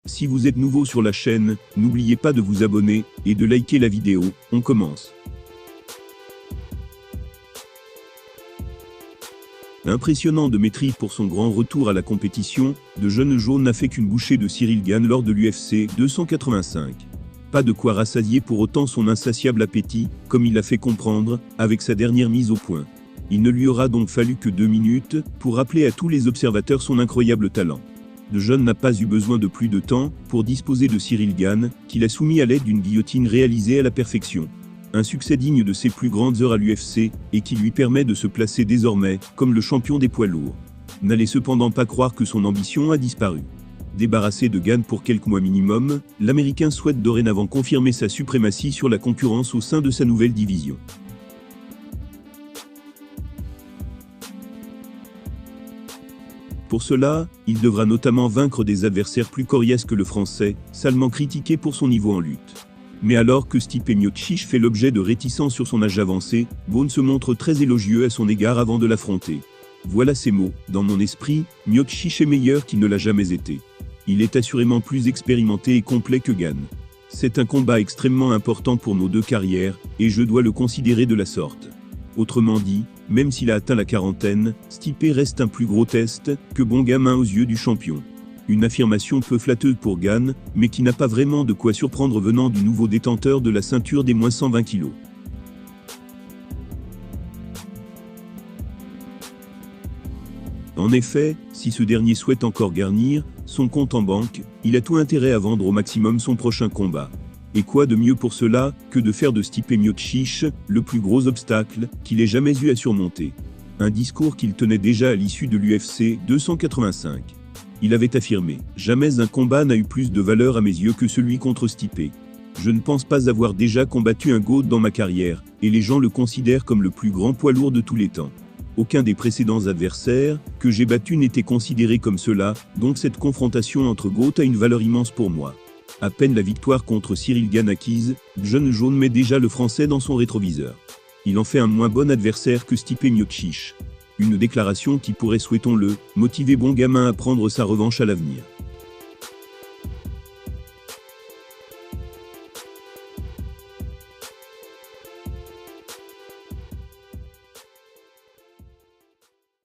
Si vous êtes nouveau sur la chaîne, n'oubliez pas de vous abonner et de liker la vidéo. On commence. Impressionnant de maîtrise pour son grand retour à la compétition, de Jeune Jaune n'a fait qu'une bouchée de Ciryl Gane lors de l'UFC 285. Pas de quoi rassasier pour autant son insatiable appétit, comme il l'a fait comprendre, avec sa dernière mise au point. Il ne lui aura donc fallu que 2 minutes, pour rappeler à tous les observateurs son incroyable talent. De Jeune n'a pas eu besoin de plus de temps, pour disposer de Ciryl Gane, qu'il a soumis à l'aide d'une guillotine réalisée à la perfection. Un succès digne de ses plus grandes heures à l'UFC, et qui lui permet de se placer désormais, comme le champion des poids lourds. N'allez cependant pas croire que son ambition a disparu. Débarrassé de Gane pour quelques mois minimum, l'Américain souhaite dorénavant confirmer sa suprématie sur la concurrence au sein de sa nouvelle division. Pour cela, il devra notamment vaincre des adversaires plus coriaces que le Français, salement critiqué pour son niveau en lutte. Mais alors que Stipe Miocic fait l'objet de réticences sur son âge avancé, Gane se montre très élogieux à son égard avant de l'affronter. Voilà ses mots: « Dans mon esprit, Miocic est meilleur qu'il ne l'a jamais été. Il est assurément plus expérimenté et complet que Gane. C'est un combat extrêmement important pour nos deux carrières, et je dois le considérer de la sorte. » Autrement dit, même s'il a atteint la quarantaine, Stipe reste un plus gros test que bon gamin aux yeux du champion. Une affirmation peu flatteuse pour Gane, mais qui n'a pas vraiment de quoi surprendre venant du nouveau détenteur de la ceinture des moins 120 kg. En effet, si ce dernier souhaite encore garnir son compte en banque, il a tout intérêt à vendre au maximum son prochain combat. Et quoi de mieux pour cela que de faire de Stipe Miocic le plus gros obstacle qu'il ait jamais eu à surmonter. Un discours qu'il tenait déjà à l'issue de l'UFC 285. Il avait affirmé « Jamais un combat n'a eu plus de valeur à mes yeux que celui contre Stipe. Je ne pense pas avoir déjà combattu un GOAT dans ma carrière, et les gens le considèrent comme le plus grand poids lourd de tous les temps. Aucun des précédents adversaires que j'ai battus n'était considéré comme cela, donc cette confrontation entre GOAT a une valeur immense pour moi. » À peine la victoire contre Ciryl Gane acquise, Jeune Jaune met déjà le Français dans son rétroviseur. Il en fait un moins bon adversaire que Stipe Miocic. Une déclaration qui pourrait, souhaitons-le, motiver bon gamin à prendre sa revanche à l'avenir.